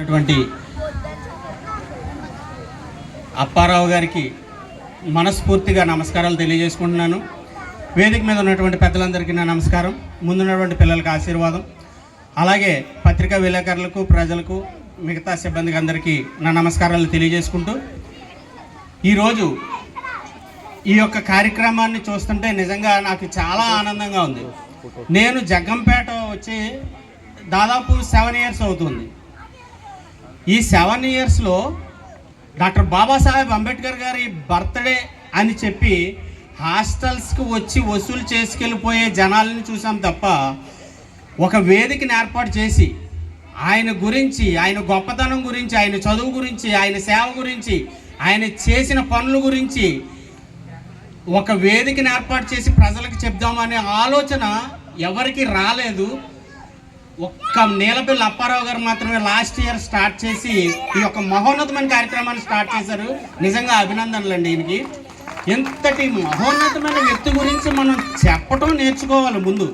అటువంటి అప్పారావు గారికి మనస్ఫూర్తిగా నమస్కారాలు తెలియజేసుకుంటున్నాను. వేదిక మీద ఉన్నటువంటి పెద్దలందరికీ నా నమస్కారం, ముందున్నటువంటి పిల్లలకు ఆశీర్వాదం, అలాగే పత్రికా విలేకరులకు, ప్రజలకు, మిగతా సిబ్బందికి అందరికీ నా నమస్కారాలు తెలియజేసుకుంటూ ఈరోజు ఈ యొక్క కార్యక్రమాన్ని చూస్తుంటే నిజంగా నాకు చాలా ఆనందంగా ఉంది. నేను జగ్గంపేట వచ్చి దాదాపు 7 years అవుతుంది. ఈ 7 yearsలో డాక్టర్ బాబాసాహెబ్ అంబేద్కర్ గారి బర్త్డే అని చెప్పి హాస్టల్స్కి వచ్చి వసూలు చేసుకెళ్ళిపోయే జనాలని చూసాం తప్ప ఒక వేదికని ఏర్పాటు చేసి ఆయన గురించి, ఆయన గొప్పతనం గురించి, ఆయన చదువు గురించి, ఆయన సేవ గురించి, ఆయన చేసిన పనుల గురించి ఒక వేదికని ఏర్పాటు చేసి ప్రజలకు చెప్దామనే ఆలోచన ఎవరికి రాలేదు. ఒక్క నీలపల్లి అప్పారావు గారు మాత్రమే లాస్ట్ ఇయర్ స్టార్ట్ చేసి ఈ యొక్క మహోన్నతమైన కార్యక్రమాన్ని స్టార్ట్ చేశారు. నిజంగా అభినందనలు అండి. ఈయనకి ఎంతటి మహోన్నతమైన వ్యక్తి గురించి మనం చెప్పటం నేర్చుకోవాలి. ముందు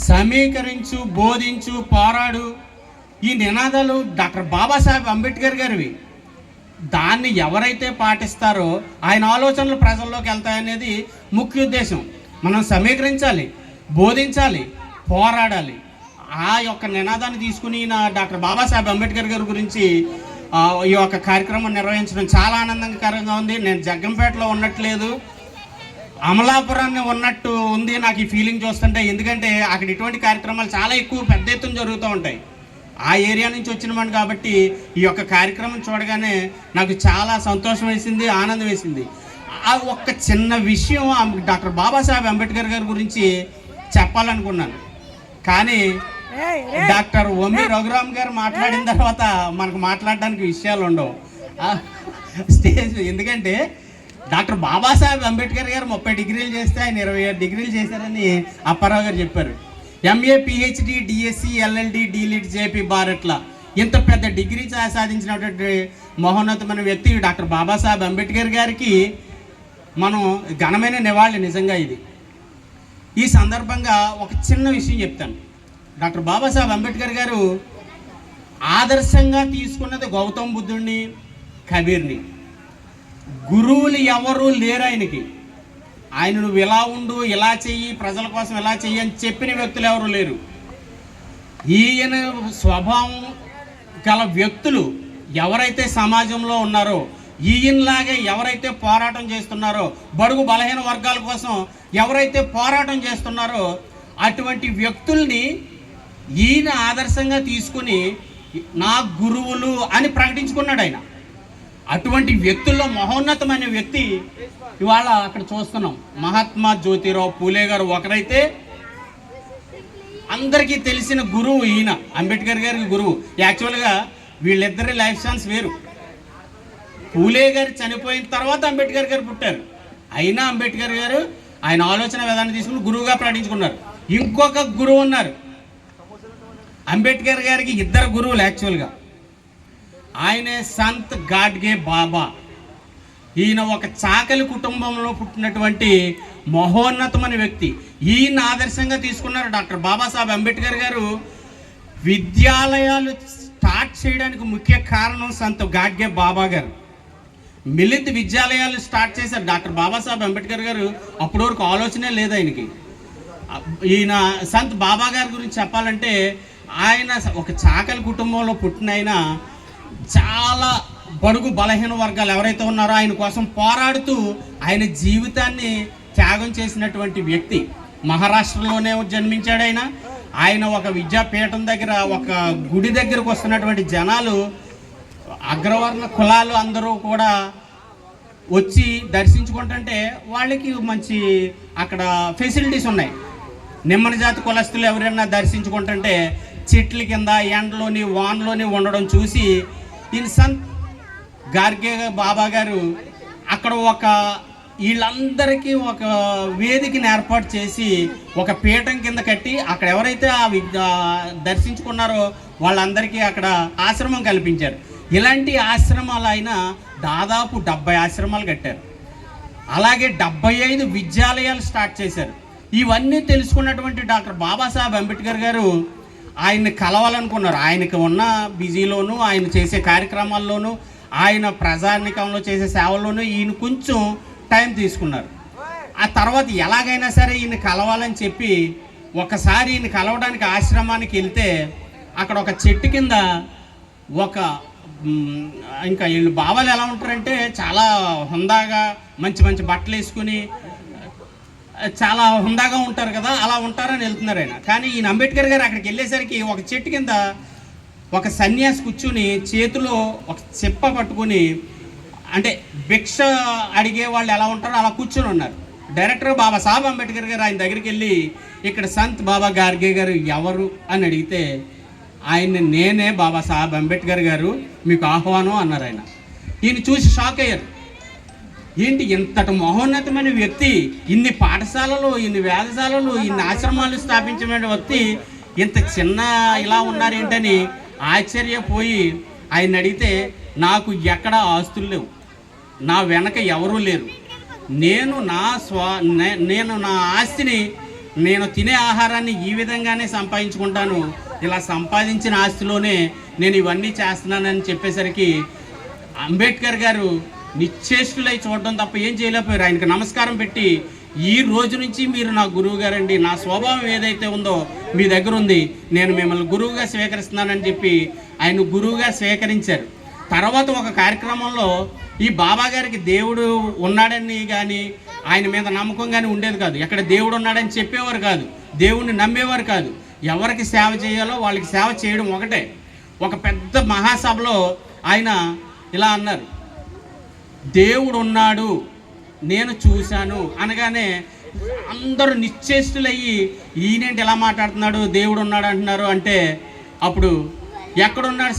సమీకరించు, బోధించు, పోరాడు, ఈ నినాదాలు డాక్టర్ బాబాసాహెబ్ అంబేద్కర్ గారివి. దాన్ని ఎవరైతే పాటిస్తారో ఆయన ఆలోచనలు ప్రజల్లోకి వెళ్తాయనేది ముఖ్య ఉద్దేశం. మనం సమీకరించాలి, బోధించాలి, పోరాడాలి. ఆ యొక్క నినాదాన్ని తీసుకుని డాక్టర్ బాబాసాహెబ్ అంబేద్కర్ గారి గురించి ఈ యొక్క కార్యక్రమం నిర్వహించడం చాలా ఆనందకరంగా ఉంది. నేను జగ్గంపేటలో ఉన్నట్లేదు, అమలాపురాన్ని ఉన్నట్టు ఉంది నాకు ఈ ఫీలింగ్ చూస్తుంటే. ఎందుకంటే అక్కడ ఇటువంటి కార్యక్రమాలు చాలా ఎక్కువ పెద్ద ఎత్తున జరుగుతూ ఉంటాయి. ఆ ఏరియా నుంచి వచ్చినవాడిని కాబట్టి ఈ యొక్క కార్యక్రమం చూడగానే నాకు చాలా సంతోషం వేసింది, ఆనందం వేసింది. ఆ ఒక్క చిన్న విషయం డాక్టర్ బాబాసాహెబ్ అంబేద్కర్ గారి గురించి చెప్పాలనుకున్నాను, కానీ డాక్టర్ ఒమ్మి రఘురామ్ గారు మాట్లాడిన తర్వాత మనకు మాట్లాడడానికి విషయాలు ఉండవు స్టేజ్. ఎందుకంటే డాక్టర్ బాబాసాహెబ్ అంబేద్కర్ గారు 30 degrees చేస్తే ఆయన 27 degrees చేశారని అప్పారావు గారు చెప్పారు. MA PhD DSc LLD DLIT JP భారత్ల ఇంత పెద్ద డిగ్రీ సాధించినటువంటి మహోన్నతమైన వ్యక్తి డాక్టర్ బాబాసాహెబ్ అంబేద్కర్ గారికి మనం ఘనమైన నివాళి. నిజంగా ఇది ఈ సందర్భంగా ఒక చిన్న విషయం చెప్తాను. డాక్టర్ బాబాసాహెబ్ అంబేద్కర్ గారు ఆదర్శంగా తీసుకున్నది గౌతమ్ బుద్ధుడిని, కబీర్ని. గురువులు ఎవరు లేరు ఆయనకి. ఆయన నువ్వు ఇలా ఉండు, ఇలా చెయ్యి, ప్రజల కోసం ఇలా చెయ్యి అని చెప్పిన వ్యక్తులు ఎవరు లేరు. ఈయన స్వభావం గల వ్యక్తులు ఎవరైతే సమాజంలో ఉన్నారో, ఈయనలాగే ఎవరైతే పోరాటం చేస్తున్నారో, బడుగు బలహీన వర్గాల కోసం ఎవరైతే పోరాటం చేస్తున్నారో అటువంటి వ్యక్తుల్ని ఈయన ఆదర్శంగా తీసుకుని నా గురువులు అని ప్రకటించుకున్నాడు ఆయన. అటువంటి వ్యక్తుల్లో మహోన్నతమైన వ్యక్తి ఇవాళ అక్కడ చూస్తున్నాం. మహాత్మా జ్యోతిరావు పూలే గారు ఒకరైతే అందరికీ తెలిసిన గురువు ఈయన, అంబేద్కర్ గారికి గురువు. యాక్చువల్గా వీళ్ళిద్దరి లైఫ్ స్టైల్స్ వేరు. పూలే గారు చనిపోయిన తర్వాత అంబేద్కర్ గారు పుట్టారు. అయినా అంబేద్కర్ గారు ఆయన ఆలోచన విధానం తీసుకుని గురువుగా ప్రకటించుకున్నారు. ఇంకొక గురువు ఉన్నారు. అంబేద్కర్ గారికి 2 గురువులు యాక్చువల్గా. ఆయనే సంత్ గాడ్గే బాబా. ఈయన ఒక చాకలి కుటుంబంలో పుట్టినటువంటి మహోన్నతమైన వ్యక్తి. ఈయన ఆదర్శంగా తీసుకున్నారు డాక్టర్ బాబాసాహెబ్ అంబేద్కర్ గారు. విద్యాలయాలు స్టార్ట్ చేయడానికి ముఖ్య కారణం సంత్ గాడ్గే బాబా గారు. మిలింద్ విద్యాలయాలు స్టార్ట్ చేశారు డాక్టర్ బాబాసాహెబ్ అంబేద్కర్ గారు. అప్పటి వరకు ఆలోచనే లేదు ఆయనకి. ఈయన సంత్ బాబా గారి గురించి చెప్పాలంటే ఆయన ఒక చాకలి కుటుంబంలో పుట్టిన ఆయన చాలా బడుగు బలహీన వర్గాలు ఎవరైతే ఉన్నారో ఆయన కోసం పోరాడుతూ ఆయన జీవితాన్ని త్యాగం చేసినటువంటి వ్యక్తి. మహారాష్ట్రలోనే జన్మించాడు ఆయన. ఆయన ఒక విద్యాపీఠం దగ్గర, ఒక గుడి దగ్గరకు వస్తున్నటువంటి జనాలు, అగ్రవర్ణ కులాలు అందరూ కూడా వచ్చి దర్శించుకుంటుంటే వాళ్ళకి మంచి అక్కడ ఫెసిలిటీస్ ఉన్నాయి. నిమ్మన జాతి కులస్తులు ఎవరైనా దర్శించుకుంటుంటే చెట్ల కింద ఎండలోని వానలోని ఉండడం చూసి ఈయన సంత్ గార్గే బాబా గారు అక్కడ వీళ్ళందరికీ ఒక వేదికని ఏర్పాటు చేసి ఒక పీఠం కింద కట్టి అక్కడ ఎవరైతే దర్శించుకున్నారో వాళ్ళందరికీ అక్కడ ఆశ్రమం కల్పించారు. ఇలాంటి ఆశ్రమాలు ఆయన దాదాపు 70 ఆశ్రమాలు కట్టారు. అలాగే 75 విద్యాలయాలు స్టార్ట్ చేశారు. ఇవన్నీ తెలుసుకున్నటువంటి డాక్టర్ బాబాసాహెబ్ అంబేద్కర్ గారు ఆయన్ని కలవాలనుకున్నారు. ఆయనకి ఉన్న బిజీలోనూ, ఆయన చేసే కార్యక్రమాల్లోనూ, ఆయన ప్రజానికంలో చేసే సేవల్లోనూ ఈయన కొంచెం టైం తీసుకున్నారు. ఆ తర్వాత ఎలాగైనా సరే ఈయన కలవాలని చెప్పి ఒకసారి ఈయన కలవడానికి ఆశ్రమానికి వెళ్తే అక్కడ ఒక చెట్టు కింద ఒక ఇంకా వీళ్ళు బాబాలు ఎలా ఉంటారంటే చాలా హుందాగా మంచి మంచి బట్టలు వేసుకుని చాలా హుందాగా ఉంటారు కదా, అలా ఉంటారని వెళ్తున్నారు ఆయన. కానీ ఈయన అంబేద్కర్ గారు అక్కడికి వెళ్ళేసరికి ఒక చెట్టు కింద ఒక సన్యాసి కూర్చుని చేతిలో ఒక చెప్ప పట్టుకుని, అంటే భిక్ష అడిగే వాళ్ళు ఎలా ఉంటారో అలా కూర్చొని ఉన్నారు. డైరెక్టర్ బాబాసాహెబ్ అంబేద్కర్ గారు ఆయన దగ్గరికి వెళ్ళి, ఇక్కడ సంత్ బాబా గార్గే గారు ఎవరు అని అడిగితే ఆయన్ని నేనే బాబాసాహెబ్ అంబేద్కర్ గారు, మీకు ఆహ్వానం అన్నారు. ఆయన ఈయన చూసి షాక్ అయ్యారు. ఏంటి ఇంతటి మహోన్నతమైన వ్యక్తి, ఇన్ని పాఠశాలలు, ఇన్ని వేదశాలలు, ఇన్ని ఆశ్రమాలు స్థాపించిన వ్యక్తి ఇంత చిన్న ఇలా ఉన్నారేంటని ఆశ్చర్యపోయి ఆయన అడిగితే, నాకు ఎక్కడ ఆస్తులు లేవు, నా వెనక ఎవరూ లేరు, నేను నా ఆస్తిని, నేను తినే ఆహారాన్ని ఈ విధంగానే సంపాదించుకుంటాను, ఇలా సంపాదించిన ఆస్తిలోనే నేను ఇవన్నీ చేస్తున్నానని చెప్పేసరికి అంబేద్కర్ గారు నిశ్చేష్టులై చూడడం తప్ప ఏం చేయలేకపోయారు. ఆయనకు నమస్కారం పెట్టి, ఈ రోజు నుంచి మీరు నా గురువు గారండి, నా స్వభావం ఏదైతే ఉందో మీ దగ్గర ఉంది, నేను మిమ్మల్ని గురువుగా స్వీకరిస్తున్నానని చెప్పి ఆయన గురువుగా స్వీకరించారు. తర్వాత ఒక కార్యక్రమంలో ఈ బాబా గారికి దేవుడు ఉన్నాడని కానీ ఆయన మీద నమ్మకం కానీ ఉండేది కాదు. ఎక్కడ దేవుడు ఉన్నాడని చెప్పేవారు కాదు, దేవుణ్ణి నమ్మేవారు కాదు. ఎవరికి సేవ చేయాలో వాళ్ళకి సేవ చేయడం ఒకటే. ఒక పెద్ద మహాసభలో ఆయన ఇలా అన్నారు, దేవుడు ఉన్నాడు, నేను చూశాను అనగానే అందరూ నిశ్చేష్టులయ్యి, ఈయనేంటి ఎలా మాట్లాడుతున్నాడు, దేవుడు ఉన్నాడు అంటున్నారు అంటే, అప్పుడు ఎక్కడున్నాడు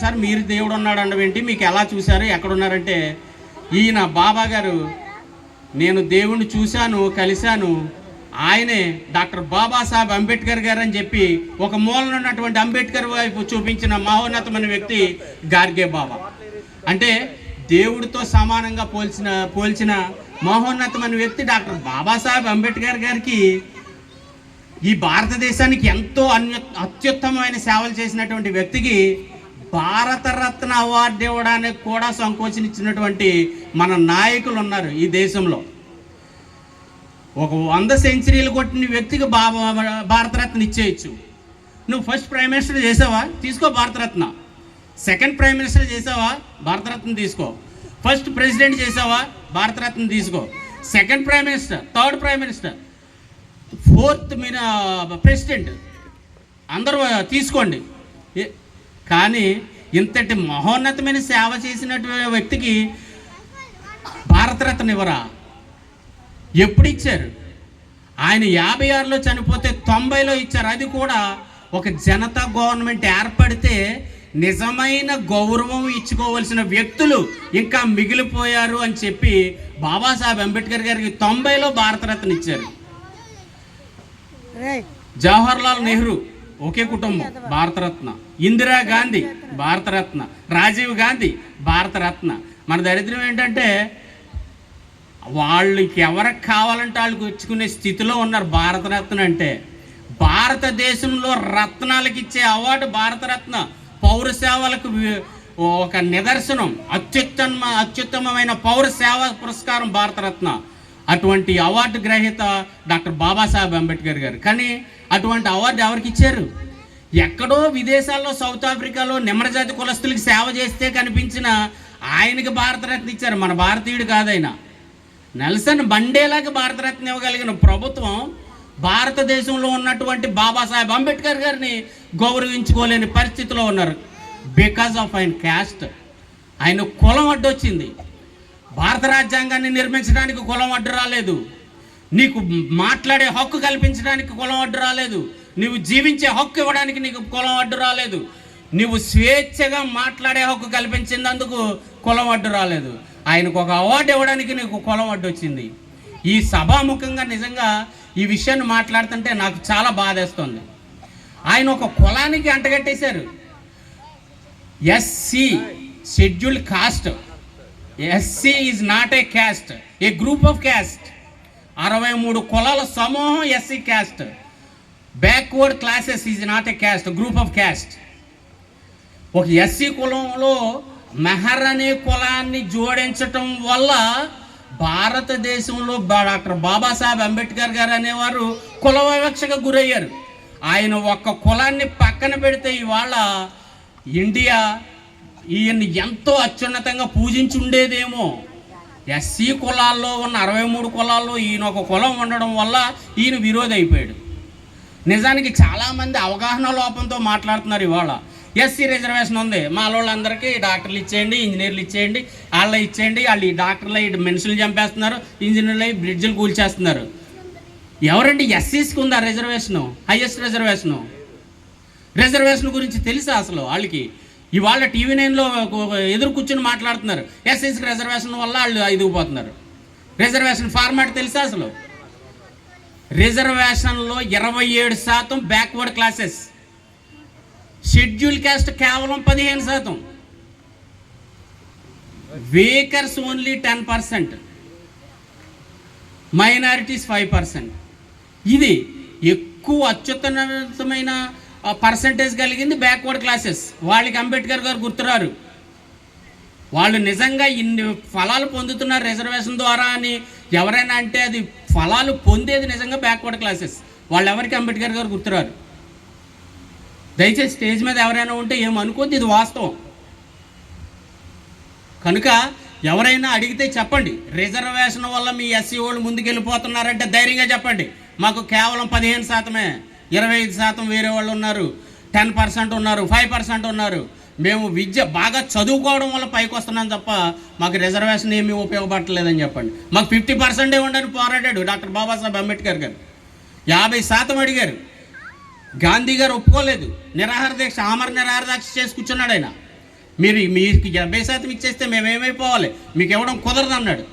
సార్, మీరు దేవుడు ఉన్నాడు అనడం ఏంటి, మీకు ఎలా చూశారు, ఎక్కడున్నారంటే ఈయన బాబా గారు, నేను దేవుణ్ణి చూశాను, కలిశాను, ఆయనే డాక్టర్ బాబాసాహెబ్ అంబేద్కర్ గారు అని చెప్పి ఒక మూలన ఉన్నటువంటి అంబేద్కర్ వైపు చూపించిన మహోన్నతమైన వ్యక్తి గార్గే బాబా. అంటే దేవుడితో సమానంగా పోల్చిన మహోన్నతమైన వ్యక్తి డాక్టర్ బాబాసాహెబ్ అంబేద్కర్ గారికి ఈ భారతదేశానికి ఎంతో అత్యుత్తమమైన సేవలు చేసినటువంటి వ్యక్తికి భారతరత్న అవార్డు ఇవ్వడానికి కూడా సంకోచనిచ్చినటువంటి మన నాయకులు ఉన్నారు ఈ దేశంలో. ఒక 100 సెంచరీలు కొట్టిన వ్యక్తికి భారతరత్న ఇచ్చేయచ్చు. నువ్వు ఫస్ట్ ప్రైమ్ మినిస్టర్ చేసావా, తీసుకో భారతరత్న. సెకండ్ ప్రైమ్ మినిస్టర్ చేసావా, భారతరత్న తీసుకో. ఫస్ట్ ప్రెసిడెంట్ చేసావా, భారతరత్న తీసుకో. Second prime minister, third prime minister, fourth president అందరూ తీసుకోండి. కానీ ఇంతటి మహోన్నతమైన సేవ చేసినటువంటి వ్యక్తికి భారతరత్న ఇవ్వరా? ఎప్పుడు ఇచ్చారు? ఆయన 56లో చనిపోతే 90లో ఇచ్చారు. అది కూడా ఒక జనతా గవర్నమెంట్ ఏర్పడితే నిజమైన గౌరవం ఇచ్చుకోవాల్సిన వ్యక్తులు ఇంకా మిగిలిపోయారు అని చెప్పి బాబాసాహెబ్ అంబేద్కర్ గారికి 90లో భారతరత్న ఇచ్చారు. జవహర్లాల్ నెహ్రూ ఒకే కుటుంబం, భారతరత్న. ఇందిరాగాంధీ భారతరత్న, రాజీవ్ గాంధీ భారతరత్న. మన దరిద్రం ఏంటంటే వాళ్ళకి ఎవరికి కావాలంటే వాళ్ళకి ఇచ్చుకునే స్థితిలో ఉన్నారు. భారతరత్న అంటే భారతదేశంలో రత్నాలకు ఇచ్చే అవార్డు భారతరత్న, పౌర సేవలకు ఒక నిదర్శనం, అత్యుత్తమమైన పౌర సేవా పురస్కారం భారతరత్న. అటువంటి అవార్డు గ్రహీత డాక్టర్ బాబాసాహెబ్ అంబేద్కర్ గారు. కానీ అటువంటి అవార్డు ఎవరికి ఇచ్చారు? ఎక్కడో విదేశాల్లో, సౌత్ ఆఫ్రికాలో నిమ్మరజాతి కులస్తులకి సేవ చేస్తే కనిపించిన ఆయనకి భారతరత్న ఇచ్చారు. మన భారతీయుడు కాదైనా. నెల్సన్ మండేలాకి భారతరత్న ఇవ్వగలిగిన ప్రభుత్వం భారతదేశంలో ఉన్నటువంటి బాబాసాహెబ్ అంబేద్కర్ గారిని గౌరవించుకోలేని పరిస్థితిలో ఉన్నారు. బికాజ్ ఆఫ్ ఆయన క్యాస్ట్. ఆయన కులం అడ్డొచ్చింది. భారత రాజ్యాంగాన్ని నిర్మించడానికి కులం అడ్డు రాలేదు. నీకు మాట్లాడే హక్కు కల్పించడానికి కులం అడ్డు రాలేదు. నువ్వు జీవించే హక్కు ఇవ్వడానికి నీకు కులం అడ్డు రాలేదు. నువ్వు స్వేచ్ఛగా మాట్లాడే హక్కు కల్పించినందుకు కులం అడ్డు రాలేదు. ఆయనకు ఒక అవార్డు ఇవ్వడానికి నీకు కులం అడ్డు వచ్చింది. ఈ సభాముఖంగా నిజంగా ఈ విషయాన్ని మాట్లాడుతుంటే నాకు చాలా బాధేస్తుంది. ఆయన ఒక కులానికి అంటగట్టేశారు. SC, scheduled caste. SC is not a caste, a group of caste. 63 కులాల సమూహం SC caste. Backward classes is not a caste, group of caste. ఒక ఎస్సీ కులంలో మెహర్ అనే కులాన్ని జోడించటం వల్ల భారతదేశంలో డాక్టర్ బాబాసాహెబ్ అంబేద్కర్ గారు అనేవారు కుల వివక్షగా గురయ్యారు. ఆయన ఒక్క కులాన్ని పక్కన పెడితే ఇవాళ ఇండియా ఈయన్ని ఎంతో అత్యున్నతంగా పూజించి ఉండేదేమో. ఎస్సీ కులాల్లో ఉన్న 63 కులాల్లో ఈయన ఒక కులం ఉండడం వల్ల ఈయన విరోధి అయిపోయాడు. నిజానికి చాలామంది అవగాహన లోపంతో మాట్లాడుతున్నారు. ఇవాళ ఎస్సీ రిజర్వేషన్ ఉంది, మా వాళ్ళందరికీ డాక్టర్లు ఇచ్చేయండి, ఇంజనీర్లు ఇచ్చేయండి, వాళ్ళు ఇచ్చేయండి, వాళ్ళు ఈ డాక్టర్లు ఈ మనుషులు చంపేస్తున్నారు, ఇంజనీర్లు బ్రిడ్జిలు కూల్చేస్తున్నారు. ఎవరండి ఎస్సీస్కి ఉందా రిజర్వేషను, హైయెస్ట్ రిజర్వేషను? రిజర్వేషన్ గురించి తెలుసా అసలు వాళ్ళకి? ఇవాళ టీవీ 9లో ఎదురు కూర్చొని మాట్లాడుతున్నారు, ఎస్సీస్కి రిజర్వేషన్ వల్ల వాళ్ళు ఎదిగిపోతున్నారు. రిజర్వేషన్ ఫార్మాట్ తెలుసా అసలు? రిజర్వేషన్లో 27% బ్యాక్వర్డ్ క్లాసెస్, షెడ్యూల్ క్యాస్ట్ కేవలం 15%, వేకర్స్ ఓన్లీ 10%, మైనారిటీస్ 5%. ఇది ఎక్కువ అత్యుత్తమమైన పర్సంటేజ్ కలిగింది బ్యాక్వర్డ్ క్లాసెస్. వాళ్ళకి అంబేద్కర్ గారు గుర్తురారు. వాళ్ళు నిజంగా ఇన్ని ఫలాలు పొందుతున్నారు రిజర్వేషన్ ద్వారా అని ఎవరైనా అంటే అది ఫలాలు పొందేది నిజంగా బ్యాక్వర్డ్ క్లాసెస్. వాళ్ళు ఎవరికి అంబేద్కర్ గారు గుర్తురారు. దయచేసి స్టేజ్ మీద ఎవరైనా ఉంటే ఏమనుకోద్ది, ఇది వాస్తవం. కనుక ఎవరైనా అడిగితే చెప్పండి, రిజర్వేషన్ వల్ల మీ ఎస్సీ వాళ్ళు ముందుకెళ్ళిపోతున్నారంటే ధైర్యంగా చెప్పండి. మాకు కేవలం 15%, 25% వేరే వాళ్ళు ఉన్నారు, 10% ఉన్నారు, 5% ఉన్నారు. మేము విద్య బాగా చదువుకోవడం వల్ల పైకి వస్తున్నాం తప్ప మాకు రిజర్వేషన్ ఏమీ ఉపయోగపడలేదని చెప్పండి. మాకు 50% ఉండని పోరాడాడు డాక్టర్ బాబాసాహెబ్ అంబేద్కర్ గారు. 50% అడిగారు, గాంధీ గారు ఒప్పుకోలేదు. నిరాహార దీక్ష, ఆమర నిరాహార దీక్ష చేసి కూర్చున్నాడు ఆయన. మీకు 70% ఇచ్చేస్తే మేమేమైపోవాలి, మీకు ఇవ్వడం కుదరదు అన్నాడు.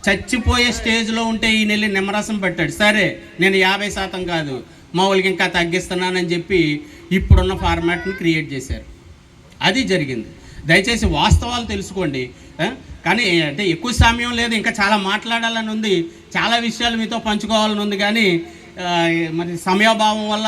చచ్చిపోయే స్టేజ్లో ఉంటే ఈ నెల్లి నిమ్మరసం పెట్టాడు. సరే నేను 50% కాదు, మా వాళ్ళకి ఇంకా తగ్గిస్తున్నానని చెప్పి ఇప్పుడున్న ఫార్మాట్ని క్రియేట్ చేశారు. అది జరిగింది. దయచేసి వాస్తవాలు తెలుసుకోండి. కానీ అంటే ఎక్కువ సమయం లేదు, ఇంకా చాలా మాట్లాడాలని ఉంది, చాలా విషయాలు మీతో పంచుకోవాలని ఉంది. కానీ మరి సమయాభావం వల్ల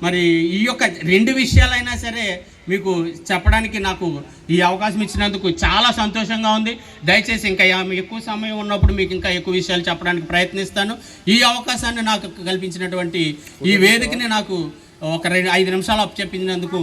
మరి ఈ యొక్క 2 విషయాలైనా సరే మీకు చెప్పడానికి నాకు ఈ అవకాశం ఇచ్చినందుకు చాలా సంతోషంగా ఉంది. దయచేసి ఇంకా ఎక్కువ సమయం ఉన్నప్పుడు మీకు ఇంకా ఎక్కువ విషయాలు చెప్పడానికి ప్రయత్నిస్తాను. ఈ అవకాశాన్ని నాకు కల్పించినటువంటి ఈ వేదికని నాకు ఒక 5 నిమిషాలు అప్పచెప్పినందుకు